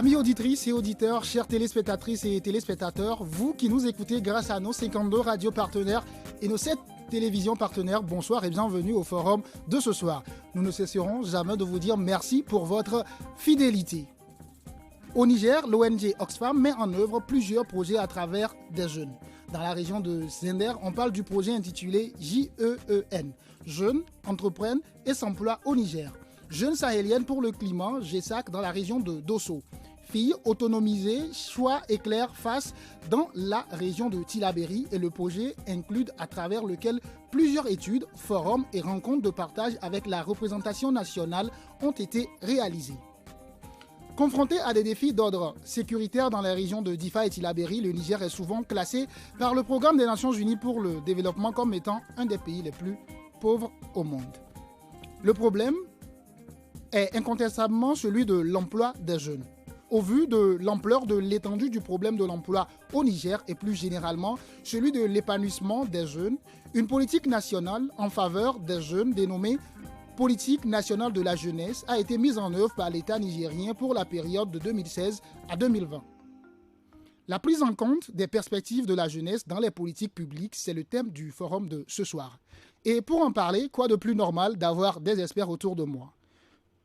Amis auditrices et auditeurs, chères téléspectatrices et téléspectateurs, vous qui nous écoutez grâce à nos 52 radios partenaires et nos 7 télévisions partenaires, bonsoir et bienvenue au forum de ce soir. Nous ne cesserons jamais de vous dire merci pour votre fidélité. Au Niger, l'ONG Oxfam met en œuvre plusieurs projets à travers des jeunes. Dans la région de Zender, on parle du projet intitulé JEEN, Jeunes, entreprennent et s'emploient au Niger. Jeunes sahéliennes pour le climat, GESAC, dans la région de Dosso. Filles autonomisées, choix éclair face dans la région de Tillabéri et le projet inclut à travers lequel plusieurs études, forums et rencontres de partage avec la représentation nationale ont été réalisées. Confronté à des défis d'ordre sécuritaire dans la région de Difa et Tillabéri, le Niger est souvent classé par le Programme des Nations Unies pour le développement comme étant un des pays les plus pauvres au monde. Le problème est incontestablement celui de l'emploi des jeunes. Au vu de l'ampleur de l'étendue du problème de l'emploi au Niger et plus généralement celui de l'épanouissement des jeunes, une politique nationale en faveur des jeunes dénommée Politique nationale de la jeunesse a été mise en œuvre par l'État nigérien pour la période de 2016 à 2020. La prise en compte des perspectives de la jeunesse dans les politiques publiques, c'est le thème du forum de ce soir. Et pour en parler, quoi de plus normal d'avoir des experts autour de moi.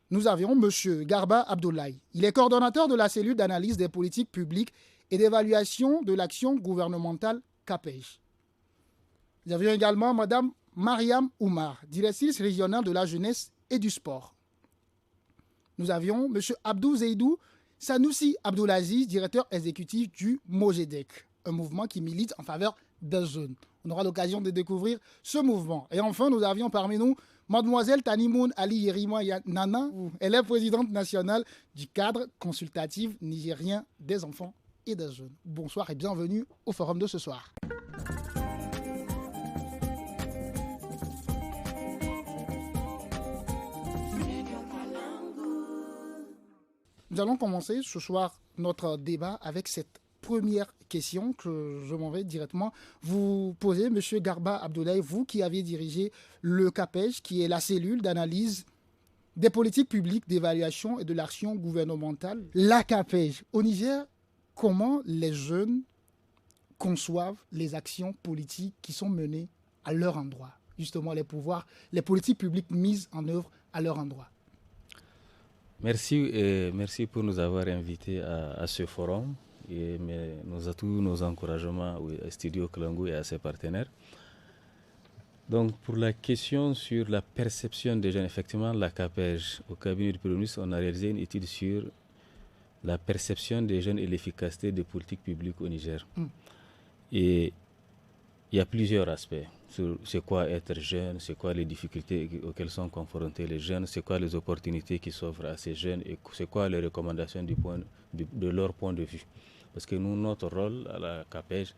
Nous avions M. Garba Abdoulaye. Il est coordonnateur de la cellule d'analyse des politiques publiques et d'évaluation de l'action gouvernementale CAPEJ. Nous avions également Mme Mariam Oumar, directrice régionale de la jeunesse et du sport. Nous avions M. Abdou Zeidou Sanoussi Abdoulaziz, directeur exécutif du MOGEDEC, un mouvement qui milite en faveur des jeunes. On aura l'occasion de découvrir ce mouvement. Et enfin, nous avions parmi nous Mademoiselle Tanimoun Ali Yerima Nana. Elle est présidente nationale du cadre consultatif nigérien des enfants et des jeunes. Bonsoir et bienvenue au forum de ce soir. Nous allons commencer ce soir notre débat avec cette première question que je m'en vais directement vous poser, M. Garba Abdoulaye, vous qui aviez dirigé le CAPEJ, qui est la cellule d'analyse des politiques publiques, d'évaluation et de l'action gouvernementale. La CAPEJ, au Niger, comment les jeunes conçoivent les actions politiques qui sont menées à leur endroit, justement les pouvoirs, les politiques publiques mises en œuvre à leur endroit? Merci pour nous avoir invités à ce forum et tous nos encouragements à Studio Kalangu et à ses partenaires. Donc pour la question sur la perception des jeunes, effectivement la CAPEJ, au cabinet du Premier ministre, on a réalisé une étude sur la perception des jeunes et l'efficacité des politiques publiques au Niger. Et il y a plusieurs aspects. C'est quoi être jeune, c'est quoi les difficultés auxquelles sont confrontés les jeunes, c'est quoi les opportunités qui s'offrent à ces jeunes et c'est quoi les recommandations de leur point de vue. Parce que nous, notre rôle à la CAPEJ,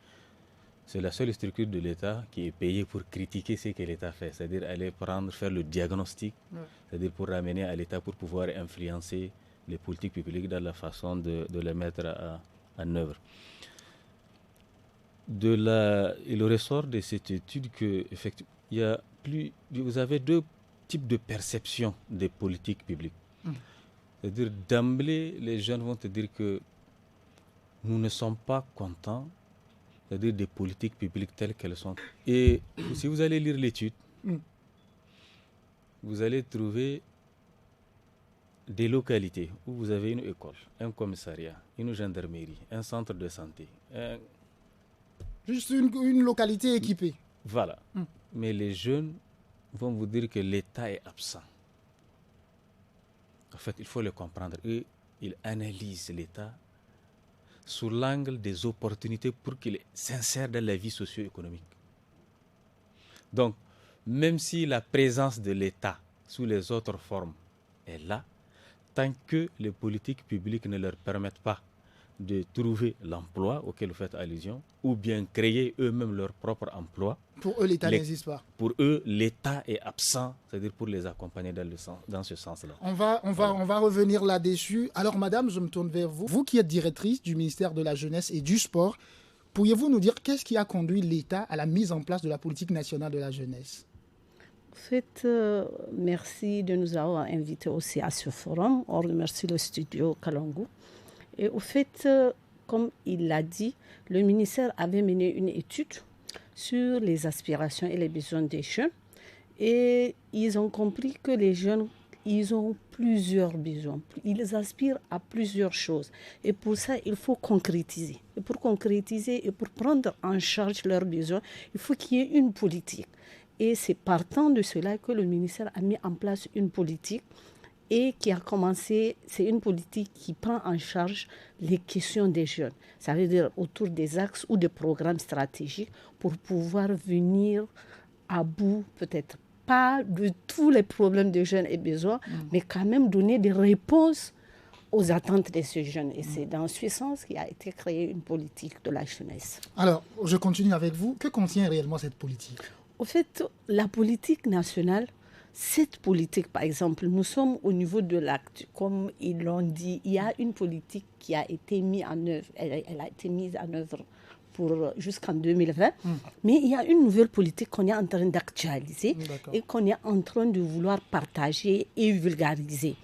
c'est la seule structure de l'État qui est payée pour critiquer ce que l'État fait, c'est-à-dire aller faire le diagnostic, c'est-à-dire pour ramener à l'État pour pouvoir influencer les politiques publiques dans la façon de les mettre en œuvre. Il ressort de cette étude que vous avez deux types de perception des politiques publiques. C'est-à-dire d'emblée, les jeunes vont te dire que nous ne sommes pas contents, c'est-à-dire des politiques publiques telles qu'elles sont. Et si vous allez lire l'étude, vous allez trouver des localités où vous avez une école, un commissariat, une gendarmerie, un centre de santé, juste une localité équipée. Voilà. Mais les jeunes vont vous dire que l'État est absent. En fait, il faut le comprendre. Eux, ils analysent l'État sous l'angle des opportunités pour qu'il s'insère dans la vie socio-économique. Donc, même si la présence de l'État sous les autres formes est là, tant que les politiques publiques ne leur permettent pas de trouver l'emploi auquel vous faites allusion, ou bien créer eux-mêmes leur propre emploi. Pour eux, l'État n'existe pas. Pour eux, l'État est absent, c'est-à-dire pour les accompagner dans ce sens-là. On va revenir là-dessus. Alors, madame, je me tourne vers vous. Vous qui êtes directrice du ministère de la Jeunesse et du Sport, pourriez-vous nous dire qu'est-ce qui a conduit l'État à la mise en place de la politique nationale de la jeunesse? En fait, merci de nous avoir invités aussi à ce forum. On remercie le studio Kalangu. Et au fait, comme il l'a dit, le ministère avait mené une étude sur les aspirations et les besoins des jeunes. Et ils ont compris que les jeunes, ils ont plusieurs besoins. Ils aspirent à plusieurs choses. Et pour ça, il faut concrétiser. Et pour concrétiser et pour prendre en charge leurs besoins, il faut qu'il y ait une politique. Et c'est partant de cela que le ministère a mis en place une politique et qui a commencé, c'est une politique qui prend en charge les questions des jeunes. Ça veut dire autour des axes ou des programmes stratégiques pour pouvoir venir à bout, peut-être pas de tous les problèmes des jeunes et besoins, mais quand même donner des réponses aux attentes de ces jeunes. Et c'est dans ce sens qu'il a été créée une politique de la jeunesse. Alors, je continue avec vous. Que contient réellement cette politique ? Au fait, la politique nationale, cette politique, par exemple, nous sommes au niveau de l'acte. Comme ils l'ont dit, il y a une politique qui a été mise en œuvre. Elle a été mise en œuvre jusqu'en 2020. Mais il y a une nouvelle politique qu'on est en train d'actualiser et qu'on est en train de vouloir partager et vulgariser.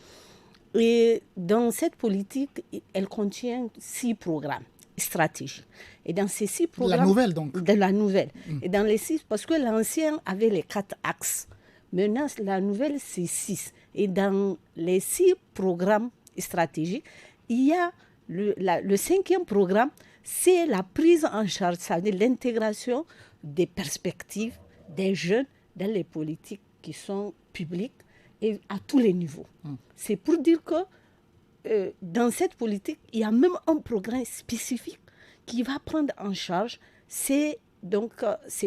Et dans cette politique, elle contient 6 programmes stratégiques. Et dans ces 6 programmes... De la nouvelle, donc. De la nouvelle. Et dans les 6, parce que l'ancien avait les 4 axes. Maintenant, la nouvelle, c'est 6. Et dans les 6 programmes stratégiques, il y a le 5e programme, c'est la prise en charge, ça veut dire l'intégration des perspectives des jeunes dans les politiques qui sont publiques et à tous les niveaux. C'est pour dire que dans cette politique, il y a même un programme spécifique qui va prendre en charge ces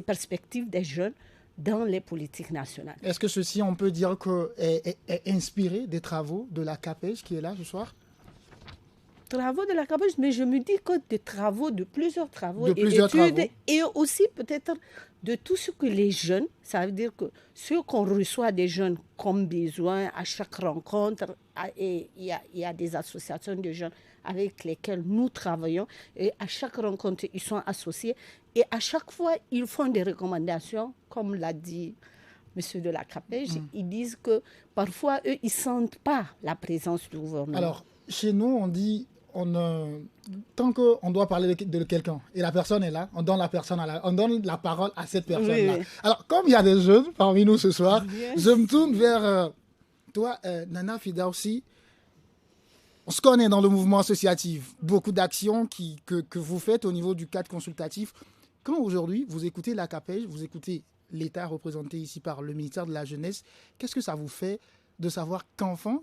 perspectives des jeunes dans les politiques nationales. Est-ce que ceci, on peut dire est inspiré des travaux de la CAPEJ qui est là ce soir ? Travaux de la CAPEJ, mais je me dis que de plusieurs travaux et études, et aussi peut-être de tout ce que les jeunes, ça veut dire que ce qu'on reçoit des jeunes comme besoin à chaque rencontre, et il y a des associations de jeunes avec lesquelles nous travaillons, et à chaque rencontre, ils sont associés, et à chaque fois, ils font des recommandations, comme l'a dit monsieur de la CAPEJ, ils disent que parfois, eux, ils ne sentent pas la présence du gouvernement. Alors, chez nous, on dit... tant qu'on doit parler de quelqu'un et la personne est là, on donne la parole à cette personne-là. Oui. Alors, comme il y a des jeunes parmi nous ce soir, je me tourne vers toi, Nana Firdausi. On se connaît dans le mouvement associatif, beaucoup d'actions que vous faites au niveau du cadre consultatif. Quand aujourd'hui, vous écoutez la CAPEJ, vous écoutez l'État représenté ici par le ministère de la Jeunesse, qu'est-ce que ça vous fait de savoir qu'enfin,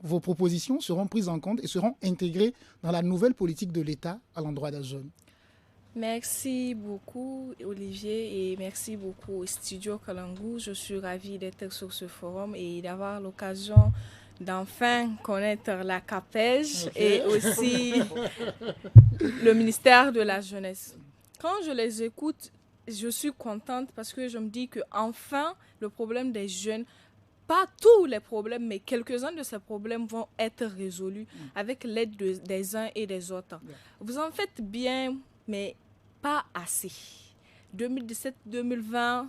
vos propositions seront prises en compte et seront intégrées dans la nouvelle politique de l'État à l'endroit des jeunes? Merci beaucoup Olivier et merci beaucoup au Studio Kalangu. Je suis ravie d'être sur ce forum et d'avoir l'occasion d'enfin connaître la CAPEJ et aussi le ministère de la Jeunesse. Quand je les écoute, je suis contente parce que je me dis qu'enfin, le problème des jeunes, pas tous les problèmes, mais quelques-uns de ces problèmes vont être résolus avec l'aide des uns et des autres. Vous en faites bien, mais pas assez. 2017-2020,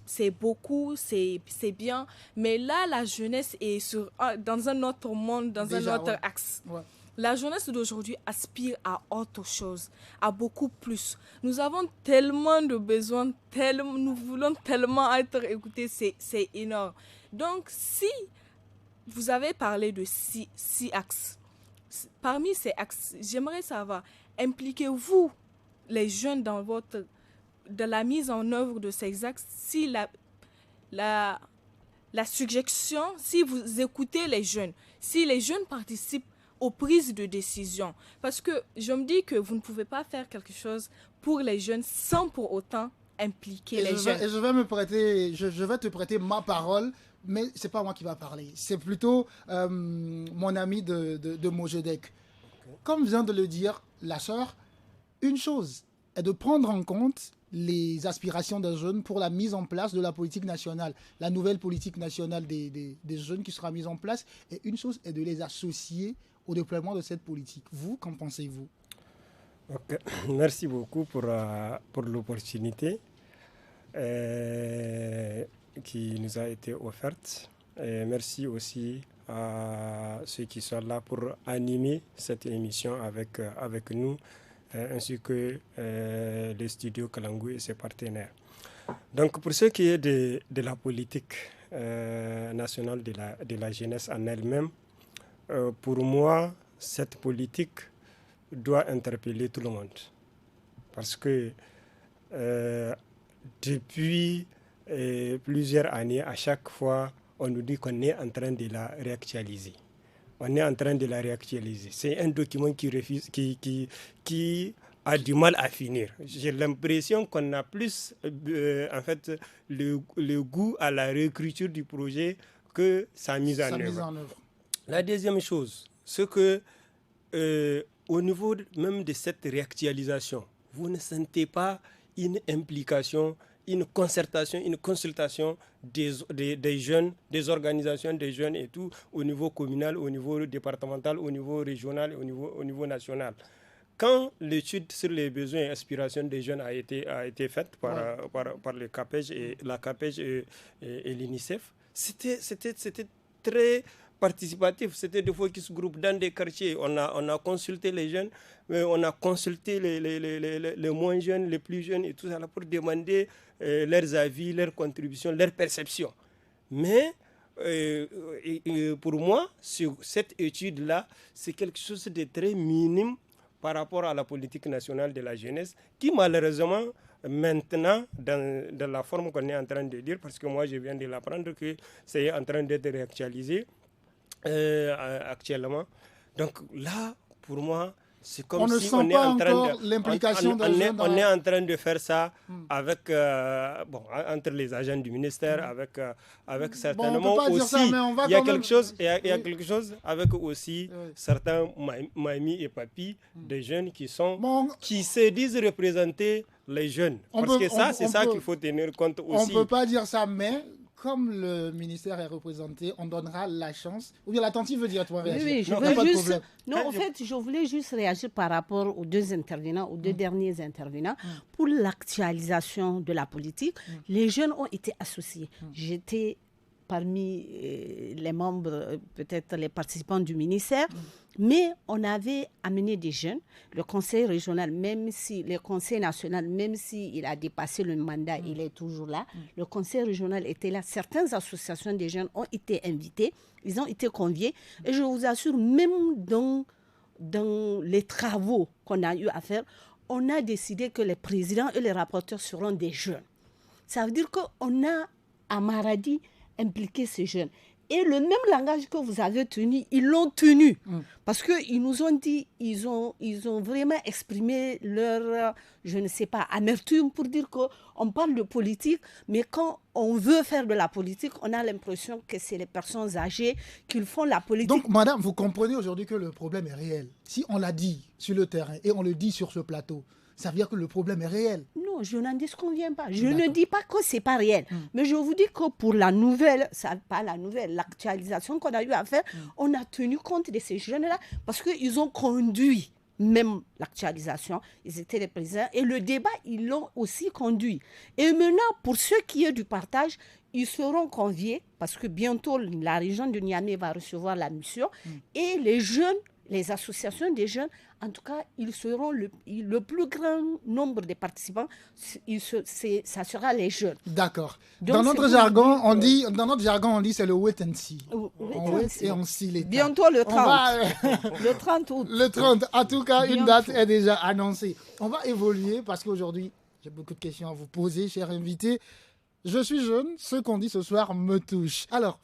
c'est beaucoup, c'est bien, mais là, la jeunesse est dans un autre monde, dans un autre axe. Ouais. La jeunesse d'aujourd'hui aspire à autre chose, à beaucoup plus. Nous avons tellement de besoins, nous voulons tellement être écoutés, c'est énorme. Donc, si vous avez parlé de 6 axes, parmi ces axes, j'aimerais savoir, impliquez-vous les jeunes dans la mise en œuvre de ces axes, si la suggestion, si vous écoutez les jeunes, si les jeunes participent aux prises de décision. Parce que je me dis que vous ne pouvez pas faire quelque chose pour les jeunes sans pour autant impliquer les jeunes. Je vais te prêter ma parole, mais ce n'est pas moi qui va parler. C'est plutôt mon ami de Mojedec. Comme vient de le dire la sœur, une chose est de prendre en compte les aspirations des jeunes pour la mise en place de la politique nationale, la nouvelle politique nationale des jeunes qui sera mise en place. Et une chose est de les associer au déploiement de cette politique. Vous, qu'en pensez-vous? Okay. Merci beaucoup pour l'opportunité qui nous a été offerte. Et merci aussi à ceux qui sont là pour animer cette émission avec nous, ainsi que le studio Kalangu et ses partenaires. Donc pour ce qui est de la politique nationale de la jeunesse en elle-même, pour moi, cette politique doit interpeller tout le monde. Parce que depuis plusieurs années, à chaque fois, on nous dit qu'on est en train de la réactualiser. On est en train de la réactualiser. C'est un document qui a du mal à finir. J'ai l'impression qu'on a plus en fait, le goût à la réécriture du projet que sa mise en œuvre. La deuxième chose, c'est que au niveau même de cette réactualisation, vous ne sentez pas une implication, une concertation, une consultation des jeunes, des organisations des jeunes et tout, au niveau communal, au niveau départemental, au niveau régional, au niveau national. Quand l'étude sur les besoins et aspirations des jeunes a été faite par le CAPEJ et la CAPEJ et l'UNICEF, c'était très participatif. C'était des focus group dans des quartiers. On a consulté les jeunes, on a consulté les moins jeunes, les plus jeunes et tout ça pour demander leurs avis, leurs contributions, leurs perceptions. Mais pour moi, sur cette étude-là, c'est quelque chose de très minime par rapport à la politique nationale de la jeunesse qui malheureusement maintenant dans la forme qu'on est en train de dire, parce que moi je viens de l'apprendre que c'est en train d'être réactualisé actuellement. Donc là, pour moi, c'est comme si on est en train de l'implication on est en train de faire ça avec entre les agents du ministère, avec certainement aussi il y a quelque chose avec aussi certains mamies et papis des jeunes qui se disent représenter les jeunes, parce que ça c'est ça qu'il faut tenir compte aussi. On peut pas dire ça, mais comme le ministère est représenté, on donnera la chance. Ou bien l'attentif veut dire toi réagir. Oui, je veux juste. Non, en fait, je voulais juste réagir par rapport aux deux intervenants, aux deux derniers intervenants. Pour l'actualisation de la politique, les jeunes ont été associés. J'étais parmi les membres, peut-être les participants du ministère, mais on avait amené des jeunes. Le conseil régional, le conseil national, même s'il a dépassé le mandat, il est toujours là. Le conseil régional était là. Certaines associations des jeunes ont été invitées, ils ont été conviés. Et je vous assure, même dans les travaux qu'on a eu à faire, on a décidé que les présidents et les rapporteurs seront des jeunes. Ça veut dire qu'on a, à Maradi, impliquer ces jeunes. Et le même langage que vous avez tenu, ils l'ont tenu. Parce qu'ils nous ont dit, ils ont vraiment exprimé leur, je ne sais pas, amertume pour dire qu'on parle de politique, mais quand on veut faire de la politique, on a l'impression que c'est les personnes âgées qui font la politique. Donc, madame, vous comprenez aujourd'hui que le problème est réel. Si on l'a dit sur le terrain et on le dit sur ce plateau, ça veut dire que le problème est réel. Non, je n'en disconviens pas. Je ne dis pas que ce n'est pas réel. Mais je vous dis que pour la nouvelle, l'actualisation qu'on a eu à faire, on a tenu compte de ces jeunes-là parce qu'ils ont conduit même l'actualisation. Ils étaient les présidents. Et le débat, ils l'ont aussi conduit. Et maintenant, pour ce qui est du partage, ils seront conviés parce que bientôt, la région de Niamey va recevoir la mission. Et les jeunes, les associations des jeunes, en tout cas, ils seront le plus grand nombre de participants, ça sera les jeunes. D'accord. Dans notre jargon, on dit c'est le wait and see. On wait et on see les temps. Bientôt le 30. Le 30 août. Le 30. En tout cas, une date est déjà annoncée. On va évoluer parce qu'aujourd'hui, j'ai beaucoup de questions à vous poser, chers invités. Je suis jeune, ce qu'on dit ce soir me touche. Alors,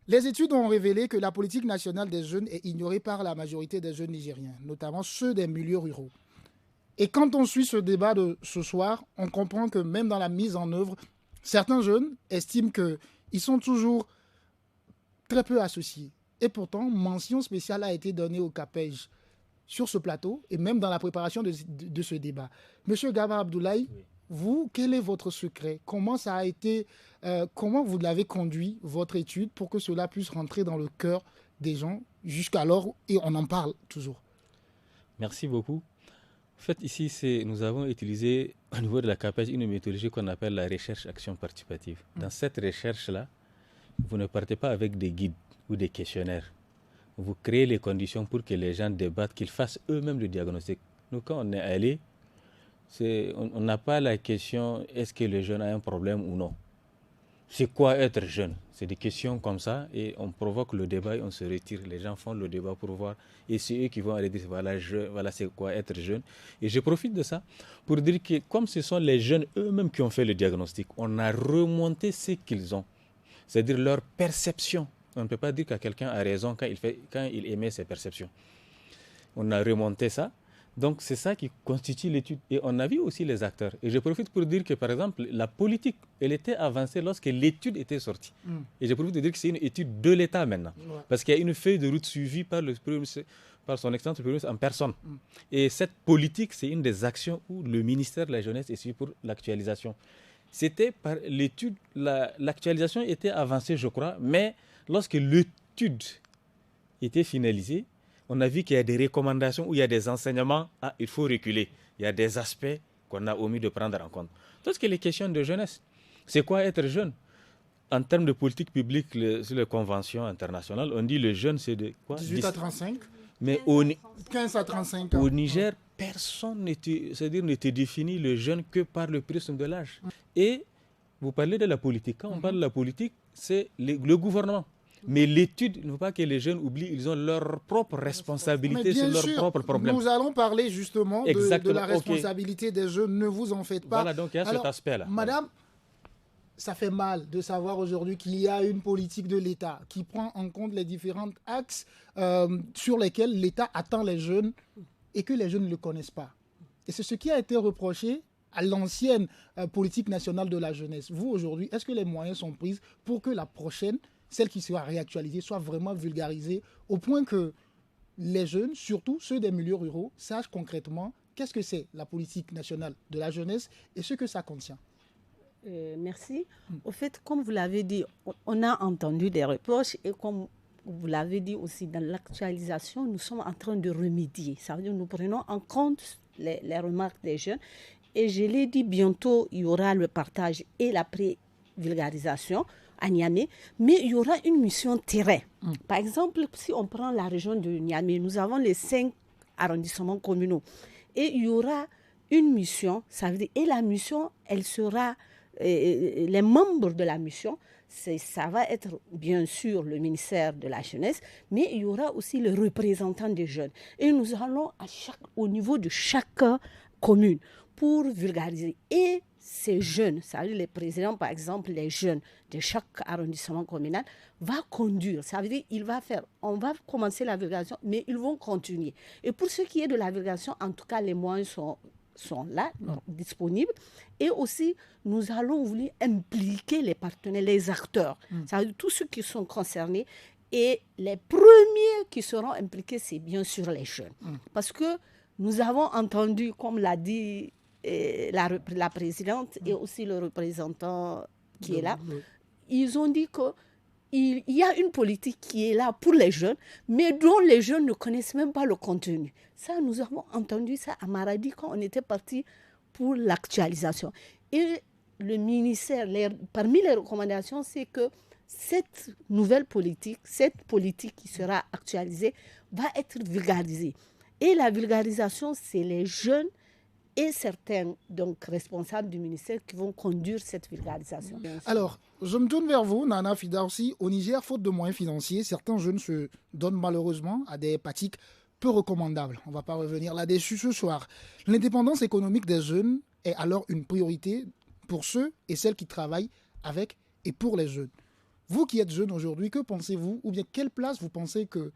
les études ont révélé que la politique nationale des jeunes est ignorée par la majorité des jeunes Nigériens, notamment ceux des milieux ruraux. Et quand on suit ce débat de ce soir, on comprend que même dans la mise en œuvre, certains jeunes estiment qu'ils sont toujours très peu associés. Et pourtant, mention spéciale a été donnée au CAPEJ sur ce plateau et même dans la préparation de ce débat. Monsieur Gaba Abdoulaye, oui. Vous, quel est votre secret? Comment ça a été, comment vous l'avez conduit, votre étude, pour que cela puisse rentrer dans le cœur des gens jusqu'alors, et on en parle toujours? Merci beaucoup. En fait, ici, nous avons utilisé au niveau de la CAPEJ une méthodologie qu'on appelle la recherche-action participative. Dans cette recherche-là, vous ne partez pas avec des guides. ou des questionnaires. Vous créez les conditions pour que les gens débattent, qu'ils fassent eux-mêmes le diagnostic. Nous, quand on est allé, on n'a pas la question est-ce que le jeune a un problème ou non. C'est quoi être jeune? C'est des questions comme ça et on provoque le débat et on se retire. Les gens font le débat pour voir et c'est eux qui vont aller dire voilà c'est quoi être jeune. Et je profite de ça pour dire que comme ce sont les jeunes eux-mêmes qui ont fait le diagnostic, on a remonté ce qu'ils ont, c'est-à-dire leur perception. On ne peut pas dire que quelqu'un a raison quand il émet ses perceptions. On a remonté ça. Donc, c'est ça qui constitue l'étude. Et on a vu aussi les acteurs. Et je profite pour dire que, par exemple, la politique, elle était avancée lorsque l'étude était sortie. Et je profite de dire que c'est une étude de l'État maintenant. Ouais. Parce qu'il y a une feuille de route suivie par son excellence Premier ministre en personne. Et cette politique, c'est une des actions où le ministère de la Jeunesse est suivi pour l'actualisation. C'était par l'étude, l'actualisation était avancée, je crois, mais lorsque l'étude était finalisée, on a vu qu'il y a des recommandations où il y a des enseignements, il faut reculer. Il y a des aspects qu'on a omis de prendre en compte. Tout ce qui est les questions de jeunesse, c'est quoi être jeune? En termes de politique publique, sur les conventions internationales, on dit le jeune, c'est de quoi? 18 à 35. Mais 15 à 35 ans. Au Niger, personne ne te définit le jeune que par le prisme de l'âge. Et vous parlez de la politique. Quand on parle de la politique, c'est le gouvernement. Mais l'étude, il ne faut pas que les jeunes oublient, ils ont leur propre responsabilité sur leurs propres problèmes. Nous allons parler justement de la responsabilité des jeunes, ne vous en faites pas. Voilà, donc il y a cet aspect-là. Madame, ça fait mal de savoir aujourd'hui qu'il y a une politique de l'État qui prend en compte les différents axes sur lesquels l'État attend les jeunes et que les jeunes ne le connaissent pas. Et c'est ce qui a été reproché à l'ancienne politique nationale de la jeunesse. Vous, aujourd'hui, est-ce que les moyens sont pris pour que la prochaine, celle qui sera réactualisée, soit vraiment vulgarisée au point que les jeunes, surtout ceux des milieux ruraux, sachent concrètement qu'est-ce que c'est la politique nationale de la jeunesse et ce que ça contient. Merci. Au fait, comme vous l'avez dit, on a entendu des reproches et comme vous l'avez dit aussi, dans l'actualisation, nous sommes en train de remédier. Ça veut dire que nous prenons en compte les remarques des jeunes. Et je l'ai dit, bientôt, il y aura le partage et la pré-vulgarisation à Niamey, mais il y aura une mission terrain. Par exemple, si on prend la région de Niamey, nous avons les 5 arrondissements communaux. Et il y aura une mission, ça veut dire, et la mission, elle sera, les membres de la mission, ça va être bien sûr le ministère de la Jeunesse, mais il y aura aussi le représentant des jeunes. Et nous allons au niveau de chaque commune pour vulgariser. Et ces jeunes, ça veut dire les présidents, par exemple, les jeunes de chaque arrondissement communal, va conduire. Ça veut dire on va commencer la vulgarisation, mais ils vont continuer. Et pour ce qui est de la vulgarisation, en tout cas, les moyens sont là, disponibles. Et aussi, nous allons vouloir impliquer les partenaires, les acteurs, ça veut dire tous ceux qui sont concernés. Et les premiers qui seront impliqués, c'est bien sûr les jeunes. Parce que nous avons entendu, comme l'a dit la présidente et aussi le représentant qui est là, ils ont dit qu'il y a une politique qui est là pour les jeunes, mais dont les jeunes ne connaissent même pas le contenu. Ça, nous avons entendu ça à Maradi quand on était parti pour l'actualisation. Et le ministère, parmi les recommandations, c'est que cette nouvelle politique, cette politique qui sera actualisée, va être vulgarisée. Et la vulgarisation, c'est les jeunes et certains donc, responsables du ministère qui vont conduire cette vulgarisation. Alors, je me tourne vers vous, Nana Fida aussi. Au Niger, faute de moyens financiers, certains jeunes se donnent malheureusement à des pratiques peu recommandables. On ne va pas revenir là-dessus ce soir. L'indépendance économique des jeunes est alors une priorité pour ceux et celles qui travaillent avec et pour les jeunes. Vous qui êtes jeune aujourd'hui, que pensez-vous ou bien quelle place vous pensez que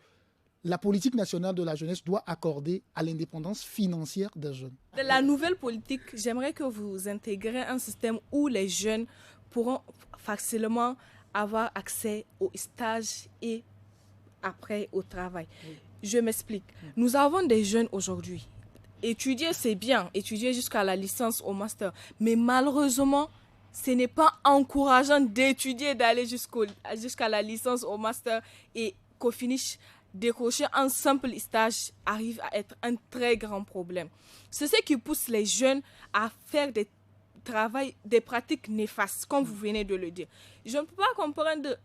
la politique nationale de la jeunesse doit accorder à l'indépendance financière des jeunes? De la nouvelle politique, j'aimerais que vous intégrez un système où les jeunes pourront facilement avoir accès aux stages et après au travail. Je m'explique. Nous avons des jeunes aujourd'hui. Étudier, c'est bien. Étudier jusqu'à la licence, au master. Mais malheureusement, ce n'est pas encourageant d'étudier, d'aller jusqu'à la licence, au master et qu'au finish, décrocher un simple stage arrive à être un très grand problème. C'est ce qui pousse les jeunes à faire des pratiques néfastes, comme vous venez de le dire. Je ne peux pas comprendre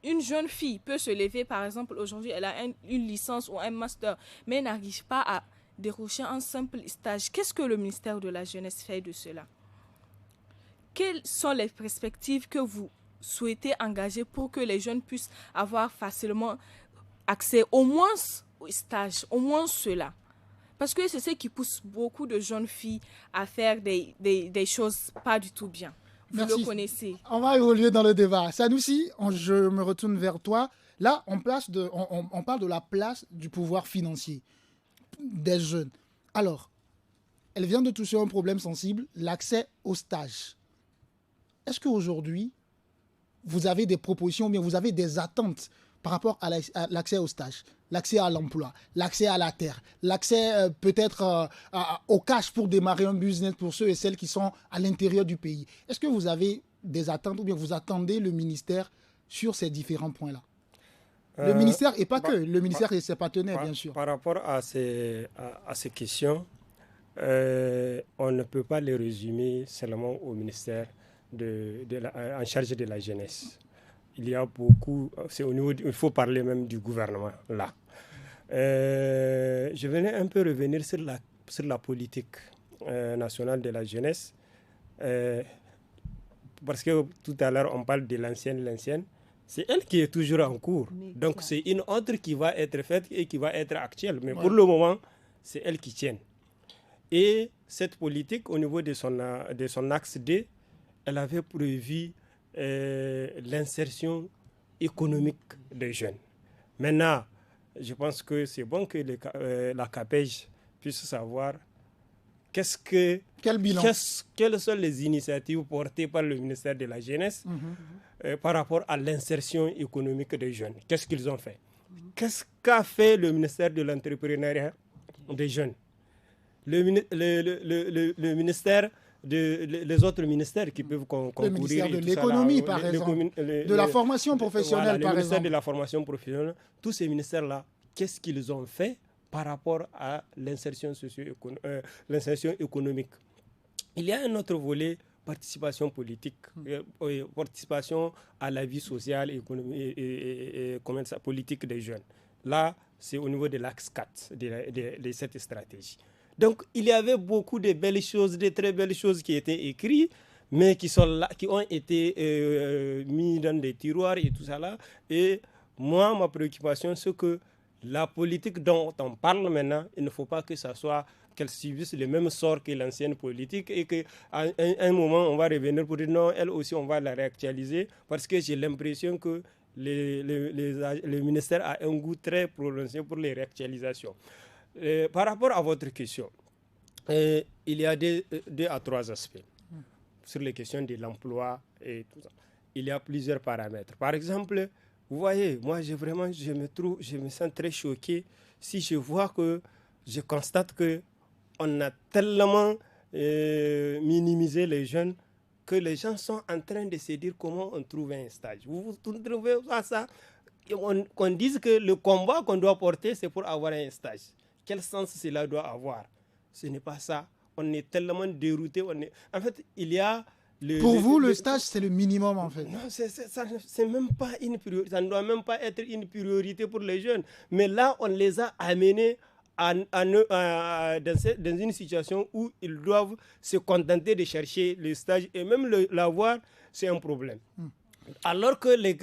une jeune fille peut se lever, par exemple, aujourd'hui, elle a une licence ou un master, mais n'arrive pas à dérocher un simple stage. Qu'est-ce que le ministère de la Jeunesse fait de cela? Quelles sont les perspectives que vous souhaitez engager pour que les jeunes puissent avoir facilement accès au moins au stage, au moins cela? Parce que c'est ce qui pousse beaucoup de jeunes filles à faire des choses pas du tout bien. Vous le connaissez. On va évoluer dans le débat. Sanoussi, je me retourne vers toi. Là, on parle de la place du pouvoir financier des jeunes. Alors, elle vient de toucher un problème sensible, l'accès au stage. Est-ce qu'aujourd'hui, vous avez des propositions ou bien vous avez des attentes par rapport à l'accès au stage, l'accès à l'emploi, l'accès à la terre, l'accès peut-être au cash pour démarrer un business pour ceux et celles qui sont à l'intérieur du pays? Est-ce que vous avez des attentes ou bien vous attendez le ministère sur ces différents points-là? Le ministère et pas que, le ministère et ses partenaires, bien sûr. Par rapport à ces questions, on ne peut pas les résumer seulement au ministère en charge de la jeunesse. Il y a beaucoup, il faut parler même du gouvernement là. Je venais un peu revenir sur la politique nationale de la jeunesse, parce que tout à l'heure on parle de l'ancienne, c'est elle qui est toujours en cours. Donc c'est une autre qui va être faite et qui va être actuelle. Mais pour le moment, c'est elle qui tient. Et cette politique, au niveau de son axe D, elle avait prévu l'insertion économique des jeunes. Maintenant, je pense que c'est bon que la CAPEJ puisse savoir quelles sont les initiatives portées par le ministère de la Jeunesse par rapport à l'insertion économique des jeunes. Qu'est-ce qu'ils ont fait? Qu'est-ce qu'a fait le ministère de l'entrepreneuriat des jeunes? Le ministère les autres ministères qui peuvent concourir. Le ministère de l'économie, par exemple, de la formation professionnelle, par exemple. Le ministère de la formation professionnelle, tous ces ministères-là, qu'est-ce qu'ils ont fait par rapport à l'insertion économique? Il y a un autre volet, participation politique, participation à la vie sociale, économique et politique des jeunes. Là, c'est au niveau de l'axe 4 de cette stratégie. Donc, il y avait beaucoup de belles choses, de très belles choses qui étaient écrites, mais qui sont là, qui ont été mis dans des tiroirs et tout ça là. Et moi, ma préoccupation, c'est que la politique dont on parle maintenant, il ne faut pas que ça soit qu'elle subisse le même sort que l'ancienne politique et qu'à un moment, on va revenir pour dire non, elle aussi, on va la réactualiser, parce que j'ai l'impression que le ministère a un goût très prononcé pour les réactualisations. Par rapport à votre question, il y a deux à trois aspects sur les questions de l'emploi et tout ça. Il y a plusieurs paramètres. Par exemple, vous voyez, moi je me sens très choqué si je constate que on a tellement minimisé les jeunes que les gens sont en train de se dire comment on trouve un stage. Vous trouvez ça? Qu'on dise que le combat qu'on doit porter, c'est pour avoir un stage. Quel sens cela doit avoir? Ce n'est pas ça. On est tellement dérouté. En fait, il y a... Pour vous, le stage, c'est le minimum, en fait. Non, c'est même pas une priorité. Ça ne doit même pas être une priorité pour les jeunes. Mais là, on les a amenés dans une situation où ils doivent se contenter de chercher le stage. Et même l'avoir, c'est un problème. Alors que les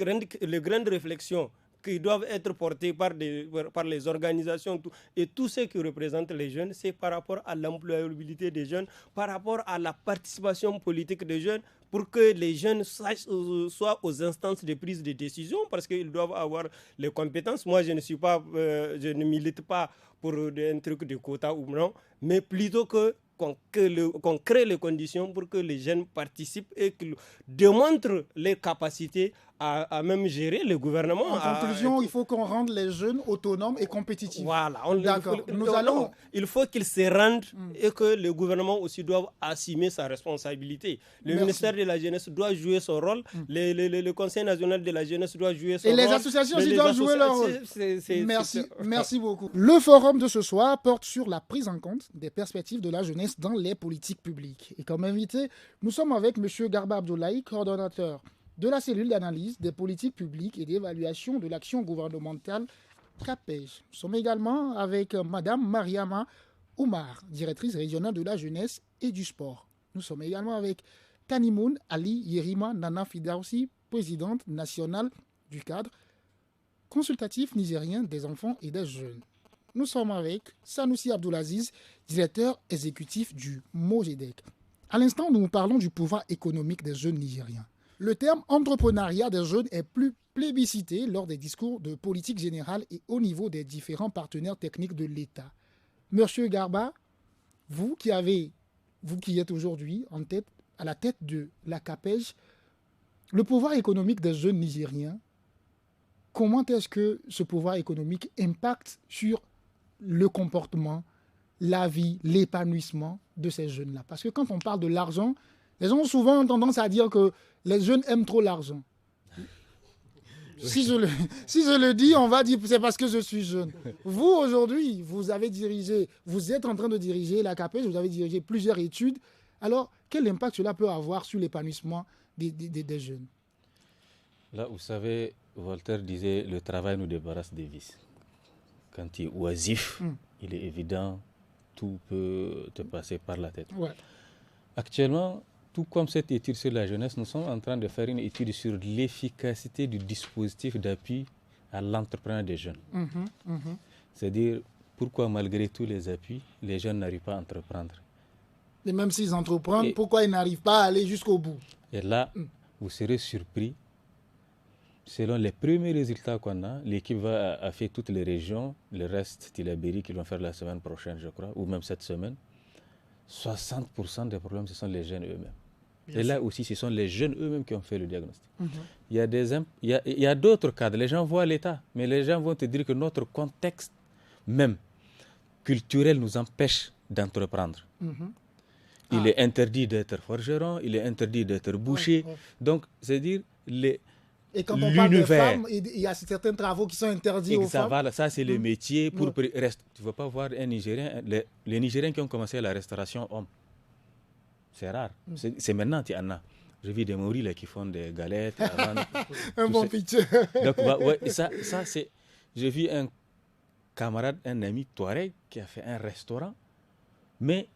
grandes réflexions qui doivent être portées par les organisations et tous ceux qui représentent les jeunes, c'est par rapport à l'employabilité des jeunes, par rapport à la participation politique des jeunes, pour que les jeunes soient aux instances de prise de décision, parce qu'ils doivent avoir les compétences. Moi, je ne milite pas pour un truc de quota ou non, mais plutôt qu'on crée les conditions pour que les jeunes participent et qu'ils démontrent les capacités à même gérer le gouvernement. En conclusion, il faut qu'on rende les jeunes autonomes et compétitifs. Voilà. D'accord. Il faut qu'ils se rendent et que le gouvernement aussi doit assumer sa responsabilité. Le ministère de la Jeunesse doit jouer son rôle. Le Conseil national de la jeunesse doit jouer son rôle. Et les associations aussi doivent jouer leur rôle. Merci beaucoup. Le forum de ce soir porte sur la prise en compte des perspectives de la jeunesse dans les politiques publiques. Et comme invité, nous sommes avec M. Garba Abdoulaye, coordonnateur de la cellule d'analyse des politiques publiques et d'évaluation de l'action gouvernementale CAPEJ. Nous sommes également avec Madame Mariama Oumar, directrice régionale de la jeunesse et du sport. Nous sommes également avec Tanimoun Ali Yerima Nana Fidaoussi, présidente nationale du cadre consultatif nigérien des enfants et des jeunes. Nous sommes avec Sanoussi Abdoulaziz, directeur exécutif du MOGEDEC. À l'instant, nous parlons du pouvoir économique des jeunes nigériens. Le terme entrepreneuriat des jeunes est plus plébiscité lors des discours de politique générale et au niveau des différents partenaires techniques de l'État. Monsieur Garba, vous qui êtes aujourd'hui à la tête de la CAPEJ, le pouvoir économique des jeunes nigériens, comment est-ce que ce pouvoir économique impacte sur le comportement, la vie, l'épanouissement de ces jeunes-là? Parce que quand on parle de l'argent, les gens ont souvent tendance à dire que les jeunes aiment trop l'argent. Si je le dis, on va dire c'est parce que je suis jeune. Vous, aujourd'hui, vous êtes en train de diriger la CAPEJ, vous avez dirigé plusieurs études. Alors, quel impact cela peut avoir sur l'épanouissement des jeunes? Là, vous savez, Voltaire disait « le travail nous débarrasse des vices ». Quand tu es oisif, il est évident, tout peut te passer par la tête. Ouais. Actuellement, tout comme cette étude sur la jeunesse, nous sommes en train de faire une étude sur l'efficacité du dispositif d'appui à l'entrepreneuriat des jeunes. C'est-à-dire, pourquoi malgré tous les appuis, les jeunes n'arrivent pas à entreprendre. Et même s'ils entreprennent, pourquoi ils n'arrivent pas à aller jusqu'au bout? Et là, vous serez surpris. Selon les premiers résultats qu'on a, l'équipe a fait toutes les régions, le reste, Tillabéri, qu'ils vont faire la semaine prochaine, je crois, ou même cette semaine. 60% des problèmes, ce sont les jeunes eux-mêmes. Et là aussi, ce sont les jeunes eux-mêmes qui ont fait le diagnostic. Il y a d'autres cadres. Les gens voient l'État, mais les gens vont te dire que notre contexte même culturel nous empêche d'entreprendre. Il est interdit d'être forgeron, il est interdit d'être boucher. Donc, c'est-dire et quand on parle de femmes, il y a certains travaux qui sont interdits aux femmes. Voilà, ça, c'est le métier pour rester. Tu ne vas pas voir un Nigérien, les Nigériens qui ont commencé la restauration hommes. C'est rare. C'est maintenant qu'il y en a. J'ai vu des Maoris là, qui font des galettes. Un bon picture. Donc, ça c'est... J'ai vu un camarade, un ami Touareg qui a fait un restaurant, mais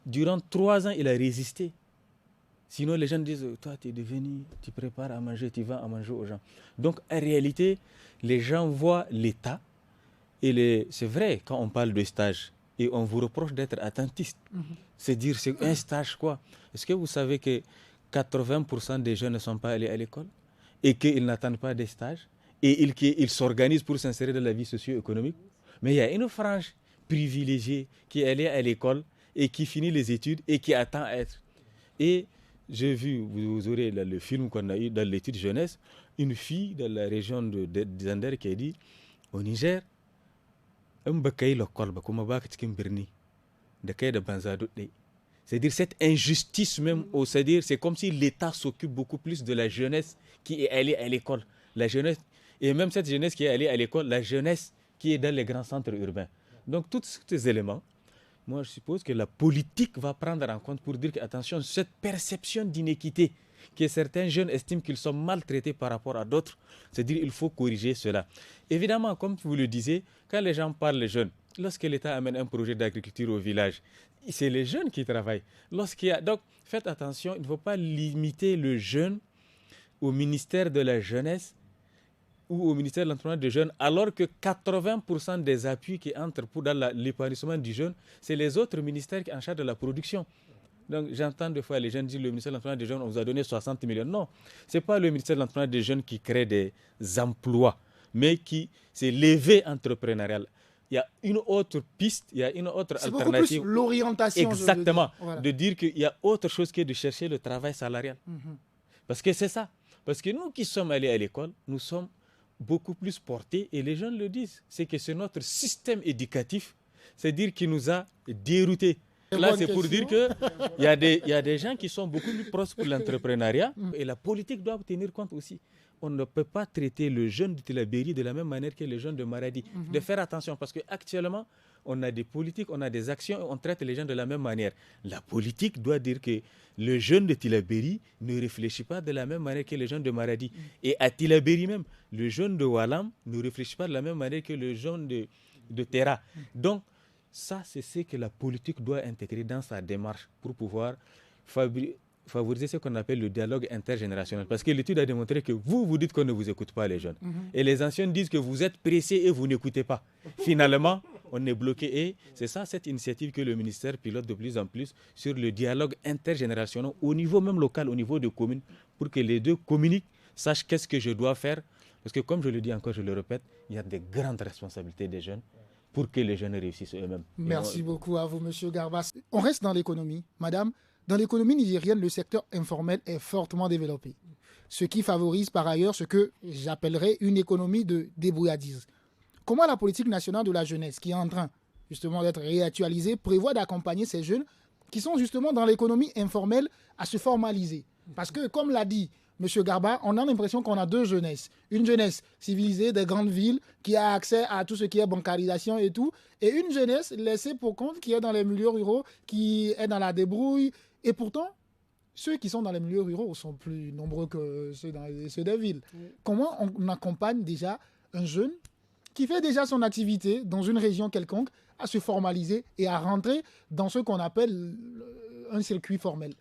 durant 3 ans, il a résisté. Sinon, les gens disent, toi, tu es devenu, tu prépares à manger, tu vas à manger aux gens. Donc, en réalité, les gens voient l'État. Et c'est vrai, quand on parle de stage, et on vous reproche d'être attentiste. C'est dire, c'est un stage quoi? Est-ce que vous savez que 80% des jeunes ne sont pas allés à l'école et qu'ils n'attendent pas des stages et ils s'organisent pour s'insérer dans la vie socio-économique? Mais il y a une frange privilégiée qui est allée à l'école et qui finit les études et qui attend à être. Et j'ai vu, vous aurez là, le film qu'on a eu dans l'étude jeunesse, une fille de la région de Zander qui a dit, au Niger, c'est-à-dire cette injustice même, c'est-à-dire c'est comme si l'État s'occupe beaucoup plus de la jeunesse qui est allée à l'école. La jeunesse, et même cette jeunesse qui est allée à l'école, la jeunesse qui est dans les grands centres urbains. Donc tous ces éléments, moi je suppose que la politique va prendre en compte pour dire que, attention, cette perception d'inéquité que certains jeunes estiment qu'ils sont maltraités par rapport à d'autres, c'est-à-dire qu'il faut corriger cela. Évidemment, comme vous le disiez, quand les gens parlent, les jeunes, lorsque l'État amène un projet d'agriculture au village, c'est les jeunes qui travaillent. Donc, faites attention, il ne faut pas limiter le jeune au ministère de la jeunesse ou au ministère de l'entrepreneuriat des jeunes, alors que 80% des appuis qui entrent dans l'épanouissement du jeune, c'est les autres ministères qui sont en charge de la production. Donc, j'entends des fois les jeunes dire le ministère de l'entrepreneuriat des jeunes, on vous a donné 60 millions. Non, ce n'est pas le ministère de l'entrepreneuriat des jeunes qui crée des emplois, mais c'est l'éveil entrepreneurial. Il y a une autre piste, il y a une autre alternative. C'est beaucoup plus l'orientation. Exactement, voilà. De dire qu'il y a autre chose que de chercher le travail salarial. Parce que c'est ça. Parce que nous qui sommes allés à l'école, nous sommes beaucoup plus portés, et les jeunes le disent, c'est que c'est notre système éducatif, c'est-à-dire qui nous a déroutés. Là, c'est pour dire qu'il y a des gens qui sont beaucoup plus proches pour l'entrepreneuriat, et la politique doit tenir compte aussi. On ne peut pas traiter le jeune de Tillabéri de la même manière que le jeune de Maradi. De faire attention, parce qu'actuellement, on a des politiques, on a des actions, on traite les gens de la même manière. La politique doit dire que le jeune de Tillabéri ne réfléchit pas de la même manière que le jeune de Maradi. Et à Tillabéri même, le jeune de Walam ne réfléchit pas de la même manière que le jeune de Terra. Donc, ça, c'est ce que la politique doit intégrer dans sa démarche pour pouvoir favoriser ce qu'on appelle le dialogue intergénérationnel. Parce que l'étude a démontré que vous dites qu'on ne vous écoute pas, les jeunes. Et les anciens disent que vous êtes pressés et vous n'écoutez pas. Finalement, on est bloqué. Et c'est ça, cette initiative que le ministère pilote de plus en plus sur le dialogue intergénérationnel au niveau même local, au niveau de communes, pour que les deux communiquent, sachent qu'est-ce que je dois faire. Parce que comme je le dis encore, je le répète, il y a des grandes responsabilités des jeunes pour que les jeunes réussissent eux-mêmes. Merci beaucoup à vous, M. Garbas. On reste dans l'économie. Madame, dans l'économie nigérienne, le secteur informel est fortement développé, ce qui favorise par ailleurs ce que j'appellerais une économie de débrouillardise. Comment la politique nationale de la jeunesse, qui est en train justement d'être réactualisée, prévoit d'accompagner ces jeunes qui sont justement dans l'économie informelle à se formaliser? Parce que, comme l'a dit M. Garba, on a l'impression qu'on a deux jeunesses. Une jeunesse civilisée des grandes villes qui a accès à tout ce qui est bancarisation et tout, et une jeunesse laissée pour compte qui est dans les milieux ruraux, qui est dans la débrouille. Et pourtant, ceux qui sont dans les milieux ruraux sont plus nombreux que ceux des villes. Comment on accompagne déjà un jeune qui fait déjà son activité dans une région quelconque à se formaliser et à rentrer dans ce qu'on appelle un circuit formel?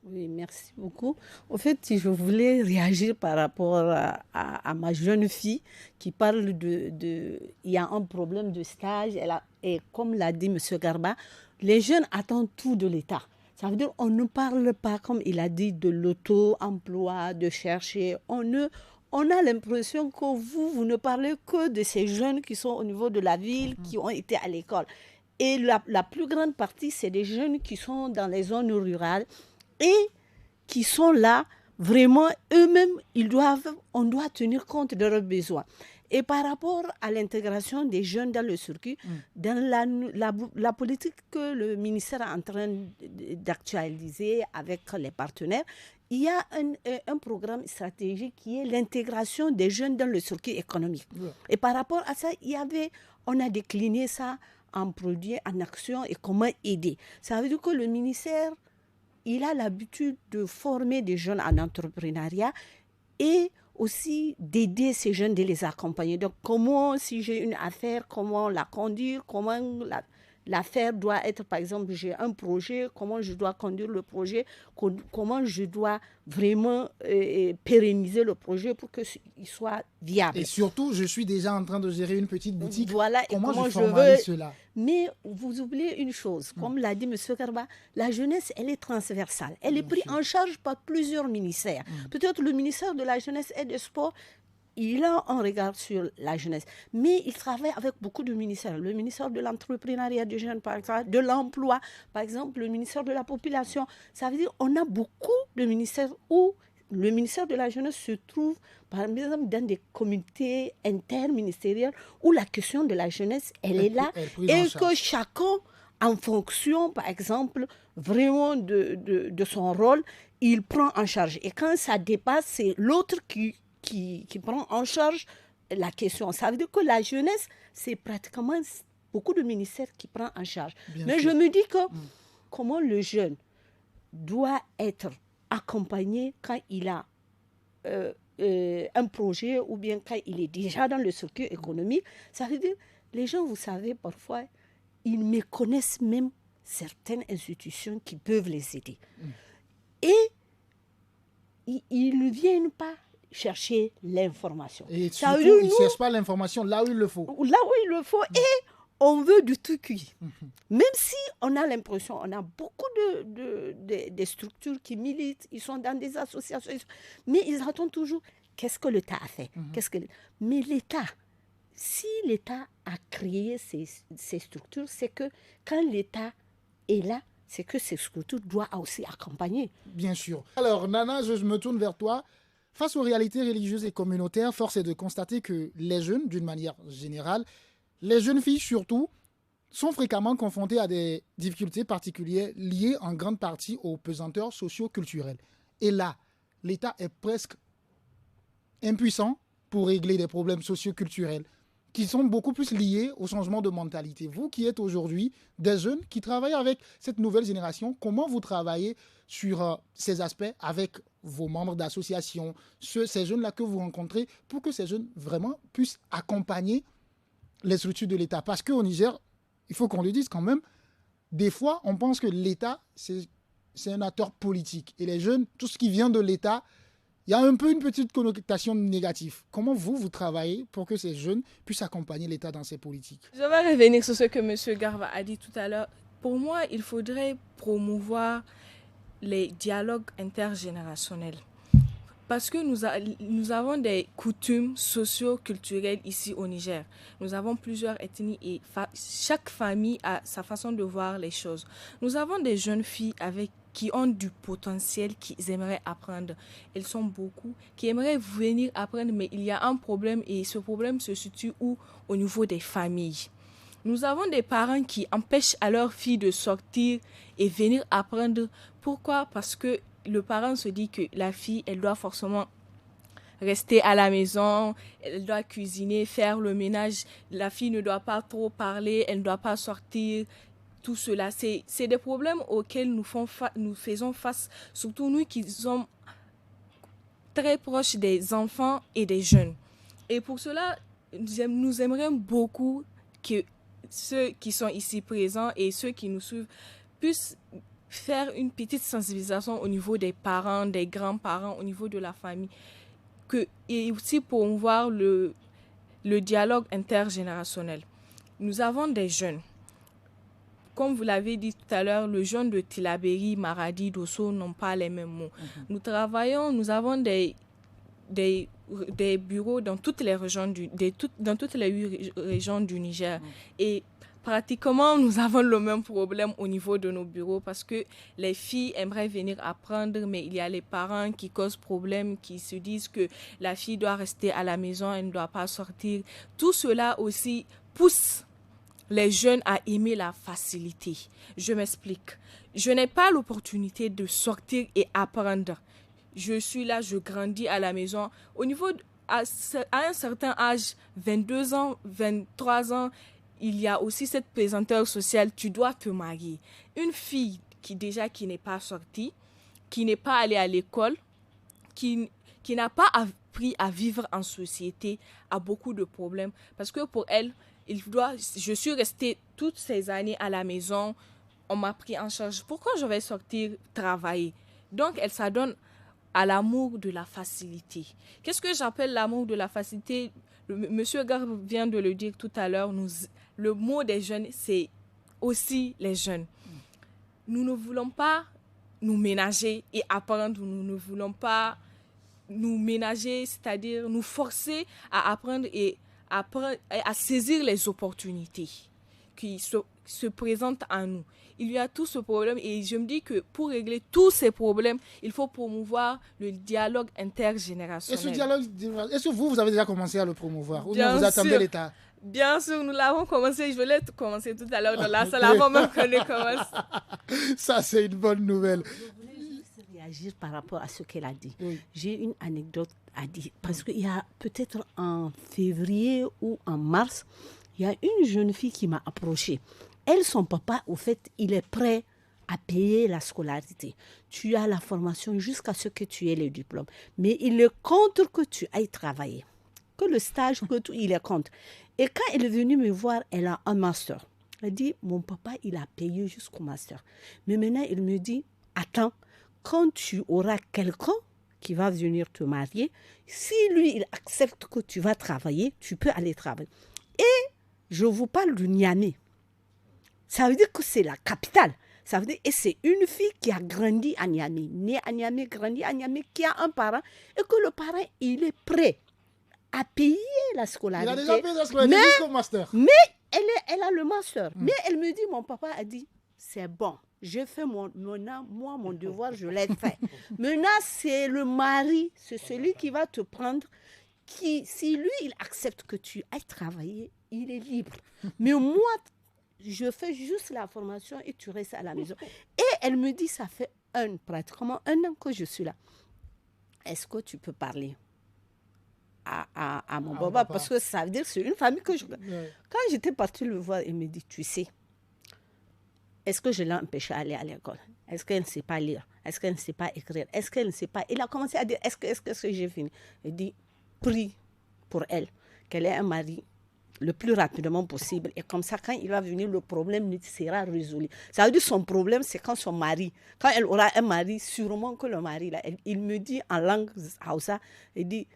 Oui, merci beaucoup. En fait, si je voulais réagir par rapport à ma jeune fille qui parle il y a un problème de stage, et comme l'a dit M. Garba, les jeunes attendent tout de l'État. Ça veut dire qu'on ne parle pas, comme il a dit, de l'auto-emploi, de chercher. On a l'impression que vous ne parlez que de ces jeunes qui sont au niveau de la ville, qui ont été à l'école. Et la plus grande partie, c'est des jeunes qui sont dans les zones rurales et qui sont là, vraiment, eux-mêmes, on doit tenir compte de leurs besoins. Et par rapport à l'intégration des jeunes dans le circuit, dans la politique que le ministère est en train d'actualiser avec les partenaires, il y a un programme stratégique qui est l'intégration des jeunes dans le circuit économique. Ouais. Et par rapport à ça, on a décliné ça en produits, en actions et comment aider. Ça veut dire que le ministère, il a l'habitude de former des jeunes en entrepreneuriat et aussi d'aider ces jeunes, de les accompagner. Donc, comment, si j'ai une affaire, comment la conduire, comment l'affaire doit être, par exemple, j'ai un projet, comment je dois conduire le projet, comment je dois vraiment pérenniser le projet pour qu'il soit viable. Et surtout, je suis déjà en train de gérer une petite boutique. Voilà, comment je formalise cela? Mais vous oubliez une chose, comme l'a dit M. Garba, la jeunesse, elle est transversale. Elle est prise en charge par plusieurs ministères. Peut-être le ministère de la Jeunesse et des Sports, il a un regard sur la jeunesse. Mais il travaille avec beaucoup de ministères. Le ministère de l'entrepreneuriat des jeunes, par exemple, de l'emploi, par exemple, le ministère de la population. Ça veut dire qu'on a beaucoup de ministères où le ministère de la jeunesse se trouve, par exemple, dans des comités interministériels où la question de la jeunesse, elle est là. Et que chacun, en fonction, par exemple, vraiment de son rôle, il prend en charge. Et quand ça dépasse, c'est l'autre qui prend en charge la question. Ça veut dire que la jeunesse, c'est pratiquement beaucoup de ministères qui prennent en charge. Mais je me dis que comment le jeune doit être accompagné quand il a un projet ou bien quand il est déjà dans le circuit économique. Ça veut dire, les gens, vous savez, parfois, ils méconnaissent même certaines institutions qui peuvent les aider. Et ils ne viennent pas chercher l'information. Et surtout, ils ne cherchent pas l'information là où il le faut. Là où il le faut. Et on veut du tout cuit. Même si on a l'impression, on a beaucoup de structures qui militent, ils sont dans des associations, mais ils attendent toujours qu'est-ce que l'État a fait. Mais l'État, si l'État a créé ces structures, c'est que quand l'État est là, c'est que ces structures doivent aussi accompagner. Bien sûr. Alors, Nana, je me tourne vers toi. Face aux réalités religieuses et communautaires, force est de constater que les jeunes, d'une manière générale, les jeunes filles surtout, sont fréquemment confrontées à des difficultés particulières liées en grande partie aux pesanteurs socio-culturelles. Et là, l'État est presque impuissant pour régler des problèmes socio-culturels. qui sont beaucoup plus liées au changement de mentalité. Vous qui êtes aujourd'hui des jeunes qui travaillent avec cette nouvelle génération, comment vous travaillez sur ces aspects avec vos membres d'association, ces jeunes-là que vous rencontrez, pour que ces jeunes vraiment puissent accompagner les structures de l'État? Parce qu'au Niger, il faut qu'on le dise quand même, des fois, on pense que l'État, c'est un acteur politique. Et les jeunes, tout ce qui vient de l'État, il y a un peu une petite connotation négative. Comment vous travaillez pour que ces jeunes puissent accompagner l'État dans ses politiques? Je vais revenir sur ce que M. Garba a dit tout à l'heure. Pour moi, il faudrait promouvoir les dialogues intergénérationnels. Parce que nous avons des coutumes socio-culturelles ici au Niger. Nous avons plusieurs ethnies et chaque famille a sa façon de voir les choses. Nous avons des jeunes filles qui ont du potentiel, qui aimeraient apprendre. Elles sont beaucoup, qui aimeraient venir apprendre, mais il y a un problème et ce problème se situe où? Au niveau des familles. Nous avons des parents qui empêchent à leurs filles de sortir et venir apprendre. Pourquoi? Parce que le parent se dit que la fille, elle doit forcément rester à la maison, elle doit cuisiner, faire le ménage. La fille ne doit pas trop parler, elle ne doit pas sortir. Tout cela, c'est des problèmes auxquels nous faisons face, surtout nous qui sommes très proches des enfants et des jeunes. Et pour cela, nous aimerions beaucoup que ceux qui sont ici présents et ceux qui nous suivent puissent faire une petite sensibilisation au niveau des parents, des grands-parents, au niveau de la famille, et aussi promouvoir le dialogue intergénérationnel. Nous avons des jeunes. Comme vous l'avez dit tout à l'heure, les jeunes de Tillabéri, Maradi, Dosso n'ont pas les mêmes mots. Nous avons des bureaux dans toutes les régions dans toutes les 8 régions du Niger. Et pratiquement, nous avons le même problème au niveau de nos bureaux parce que les filles aimeraient venir apprendre, mais il y a les parents qui causent problème, qui se disent que la fille doit rester à la maison, elle ne doit pas sortir. Tout cela aussi pousse les jeunes à aimer la facilité. Je m'explique. Je n'ai pas l'opportunité de sortir et apprendre. Je suis là, je grandis à la maison. Au niveau, à un certain âge, 22 ans, 23 ans, il y a aussi cette pesanteur sociale, tu dois te marier. Une fille qui n'est pas sortie, qui n'est pas allée à l'école, qui n'a pas appris à vivre en société, a beaucoup de problèmes. Parce que pour elle, je suis restée toutes ces années à la maison, on m'a pris en charge. Pourquoi je vais sortir travailler? Donc, elle s'adonne à l'amour de la facilité. Qu'est-ce que j'appelle l'amour de la facilité? Monsieur Garbe vient de le dire tout à l'heure, le mot des jeunes, c'est aussi les jeunes. Nous ne voulons pas nous ménager et apprendre, nous ne voulons pas nous ménager, c'est-à-dire nous forcer à apprendre et à saisir les opportunités qui se présentent à nous. Il y a tout ce problème et je me dis que pour régler tous ces problèmes, il faut promouvoir le dialogue intergénérationnel. Est-ce que vous avez déjà commencé à le promouvoir ou bien vous attendez l'État? Bien sûr, nous l'avons commencé. Je l'ai commencé tout à l'heure dans la salle avant même qu'on ait commencé. Ça, c'est une bonne nouvelle. Je voulais juste réagir par rapport à ce qu'elle a dit. Oui. J'ai une anecdote à dire. Parce qu'il y a peut-être en février ou en mars, il y a une jeune fille qui m'a approchée. Elle, son papa, au fait, il est prêt à payer la scolarité. Tu as la formation jusqu'à ce que tu aies le diplôme. Mais il est contre que tu ailles travailler. Que le stage, que tout, il est contre. Et quand elle est venue me voir, elle a un master. Elle dit, mon papa, il a payé jusqu'au master. Mais maintenant, il me dit, attends, quand tu auras quelqu'un qui va venir te marier, si lui, il accepte que tu vas travailler, tu peux aller travailler. Et je vous parle du Niamey. Ça veut dire que c'est la capitale. Ça veut dire, et c'est une fille qui a grandi à Niamey, née à Niamey, grandi à Niamey, qui a un parent, et que le parent, il est prêt à payer la scolarité. Il a déjà payé la scolarité jusqu'au master. Mais elle a le master. Mais elle me dit, mon papa a dit, c'est bon, j'ai fait mon devoir, je l'ai fait. Maintenant, c'est le mari, c'est celui qui va te prendre, qui, si lui, il accepte que tu ailles travailler, il est libre. Mais moi, je fais juste la formation et tu restes à la maison. Et elle me dit, ça fait pratiquement un an que je suis là. Est-ce que tu peux parler à mon papa parce que ça veut dire que c'est une famille que je... Quand j'étais partie le voir, il me dit, tu sais, est-ce que je l'ai empêché d'aller à l'école? Est-ce qu'elle ne sait pas lire? Est-ce qu'elle ne sait pas écrire? Est-ce qu'elle ne sait pas... Il a commencé à dire, est-ce que j'ai fini? Il dit, prie pour elle, qu'elle ait un mari le plus rapidement possible. Et comme ça, quand il va venir, le problème sera résolu. Ça veut dire son problème, c'est quand son mari, quand elle aura un mari, sûrement que le mari, là, il me dit en langue Hausa, il dit,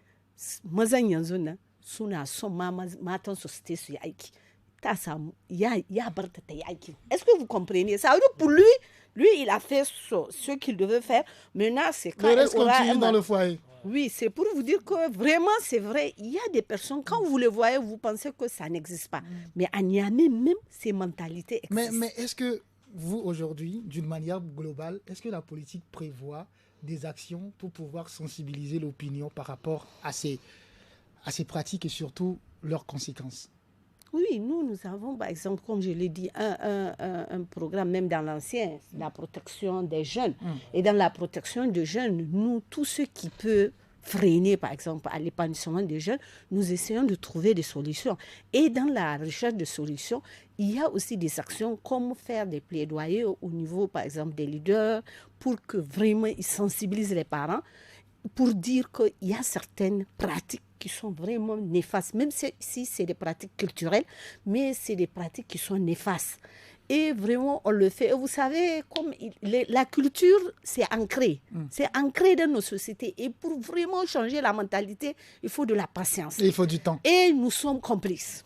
mazan yanzu nan suna son matan su su yi aiki. Ta samu ya bar ta yi aiki. Est-ce que vous comprenez? Ça veut dire pour lui, il a fait ce qu'il devait faire. Maintenant, c'est quand elle aura un dans le foyer. Oui, c'est pour vous dire que vraiment, c'est vrai, il y a des personnes, quand vous les voyez, vous pensez que ça n'existe pas. Mais à Niamey, même ces mentalités existent. Mais est-ce que vous, aujourd'hui, d'une manière globale, est-ce que la politique prévoit des actions pour pouvoir sensibiliser l'opinion par rapport à ces pratiques et surtout leurs conséquences? Oui, nous avons, par exemple, comme je l'ai dit, un programme, même dans l'ancien, la protection des jeunes. Et dans la protection des jeunes, nous, tout ce qui peut freiner, par exemple, à l'épanouissement des jeunes, nous essayons de trouver des solutions. Et dans la recherche de solutions, il y a aussi des actions comme faire des plaidoyers au niveau, par exemple, des leaders, pour que vraiment ils sensibilisent les parents, pour dire qu'il y a certaines pratiques qui sont vraiment néfastes, même si c'est des pratiques culturelles, mais c'est des pratiques qui sont néfastes. Et vraiment, on le fait. Et vous savez, comme la culture, c'est ancré. C'est ancré dans nos sociétés. Et pour vraiment changer la mentalité, il faut de la patience. Et il faut du temps. Et nous sommes complices.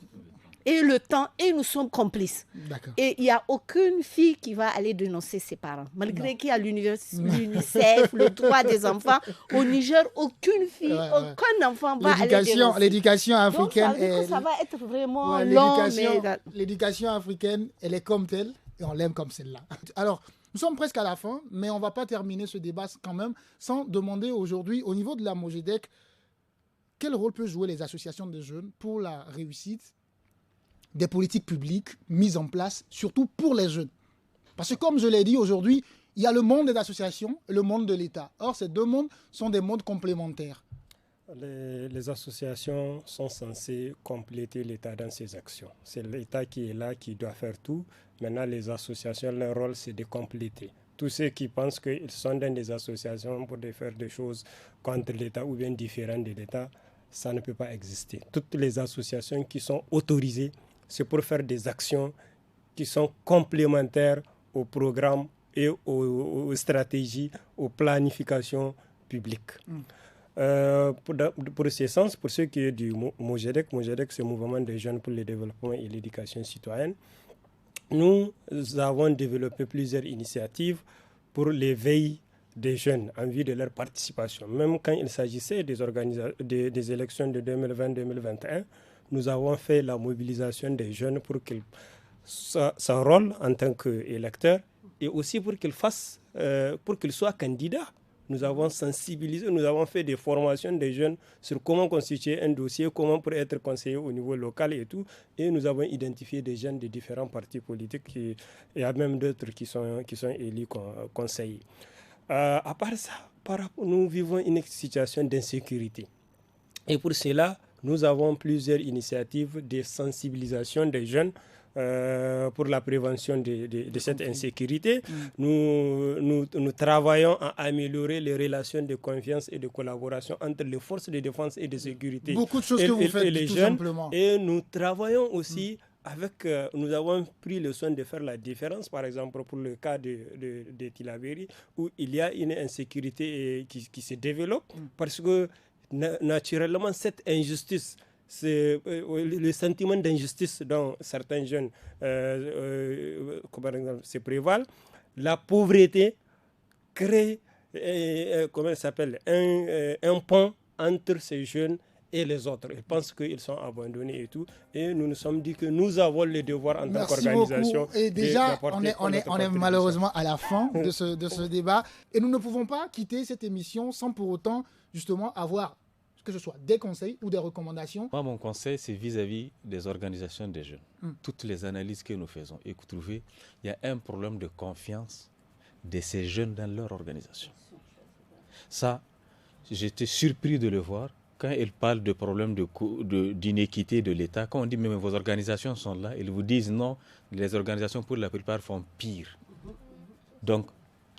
Et le temps, et nous sommes complices. D'accord. Et il n'y a aucune fille qui va aller dénoncer ses parents. Malgré qu'il y a l'UNICEF, le droit des enfants, au Niger, aucune fille, aucun enfant va aller dénoncer. L'éducation africaine... Donc, ça va être vraiment long. L'éducation africaine, elle est comme telle, et on l'aime comme celle-là. Alors, nous sommes presque à la fin, mais on ne va pas terminer ce débat quand même sans demander aujourd'hui, au niveau de la Mojédec, quel rôle peut jouer les associations de jeunes pour la réussite des politiques publiques mises en place, surtout pour les jeunes. Parce que comme je l'ai dit aujourd'hui, il y a le monde des associations et le monde de l'État. Or, ces deux mondes sont des mondes complémentaires. Les associations sont censées compléter l'État dans ses actions. C'est l'État qui est là, qui doit faire tout. Maintenant, les associations, leur rôle, c'est de compléter. Tous ceux qui pensent qu'ils sont dans des associations pour faire des choses contre l'État ou bien différentes de l'État, ça ne peut pas exister. Toutes les associations qui sont autorisées, c'est pour faire des actions qui sont complémentaires au programme et aux stratégies, aux planifications publiques. Pour ce sens, pour ce qui est du Mojédec, c'est le mouvement des jeunes pour le développement et l'éducation citoyenne, nous avons développé plusieurs initiatives pour l'éveil des jeunes en vue de leur participation. Même quand il s'agissait des élections de 2020-2021, nous avons fait la mobilisation des jeunes pour qu'ils son rôle en tant qu'électeurs et aussi pour qu'ils soient candidats. Nous avons sensibilisé, nous avons fait des formations des jeunes sur comment constituer un dossier, comment pour être conseiller au niveau local et tout. Et nous avons identifié des jeunes de différents partis politiques. Il y a même d'autres qui sont élus conseillers. À part ça, nous vivons une situation d'insécurité. Et pour cela, nous avons plusieurs initiatives de sensibilisation des jeunes pour la prévention de cette insécurité. Nous travaillons à améliorer les relations de confiance et de collaboration entre les forces de défense et de sécurité. Beaucoup de choses que vous faites, les tout jeunes. Simplement. Et nous travaillons aussi nous avons pris le soin de faire la différence, par exemple pour le cas de Tillabéri, où il y a une insécurité qui se développe, parce que naturellement cette injustice, c'est le sentiment d'injustice dont certains jeunes par exemple, se prévalent. La pauvreté crée un pont entre ces jeunes et les autres. Ils pensent qu'ils sont abandonnés et tout. Et nous nous sommes dit que nous avons le devoir en tant qu'organisation. Beaucoup. Et déjà, on est malheureusement à la fin de ce débat. Et nous ne pouvons pas quitter cette émission sans pour autant justement avoir que ce soit des conseils ou des recommandations. Moi, mon conseil, c'est vis-à-vis des organisations des jeunes. Toutes les analyses que nous faisons et que vous trouvez, il y a un problème de confiance de ces jeunes dans leur organisation. Ça, j'étais surpris de le voir. quand ils parlent de problèmes d'inéquité de l'État, quand on dit mais vos organisations sont là, ils vous disent non, les organisations pour la plupart font pire. Donc,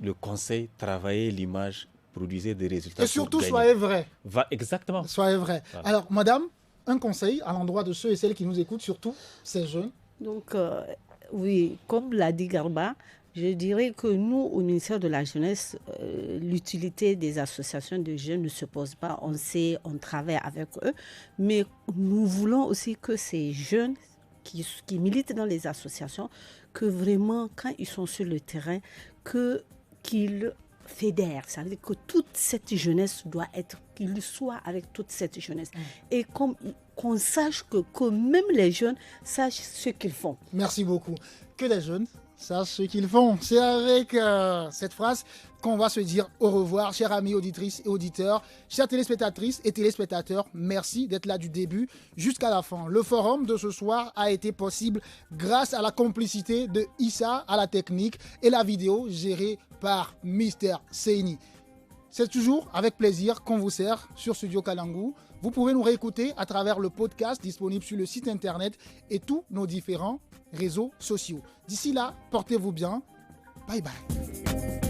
le conseil travaillait l'image, produisait des résultats. Et surtout, soyez vrai. Exactement. Soyez vrai. Voilà. Alors, madame, un conseil à l'endroit de ceux et celles qui nous écoutent, surtout ces jeunes. Donc, oui, comme l'a dit Garba, je dirais que nous, au ministère de la Jeunesse, l'utilité des associations de jeunes ne se pose pas. On sait, on travaille avec eux, mais nous voulons aussi que ces jeunes qui militent dans les associations, que vraiment, quand ils sont sur le terrain, qu'ils fédèrent. Ça veut dire que toute cette jeunesse doit être, qu'ils soient avec toute cette jeunesse. Et qu'on sache que même les jeunes sachent ce qu'ils font. Merci beaucoup. Que les jeunes sachent ce qu'ils font. C'est avec cette phrase qu'on va se dire au revoir, chers amis auditrices et auditeurs, chères téléspectatrices et téléspectateurs. Merci d'être là du début jusqu'à la fin. Le forum de ce soir a été possible grâce à la complicité de Issa à la technique et la vidéo gérée par Mister Seini. C'est toujours avec plaisir qu'on vous sert sur Studio Kalangu. Vous pouvez nous réécouter à travers le podcast disponible sur le site internet et tous nos différents réseaux sociaux. D'ici là, portez-vous bien. Bye bye.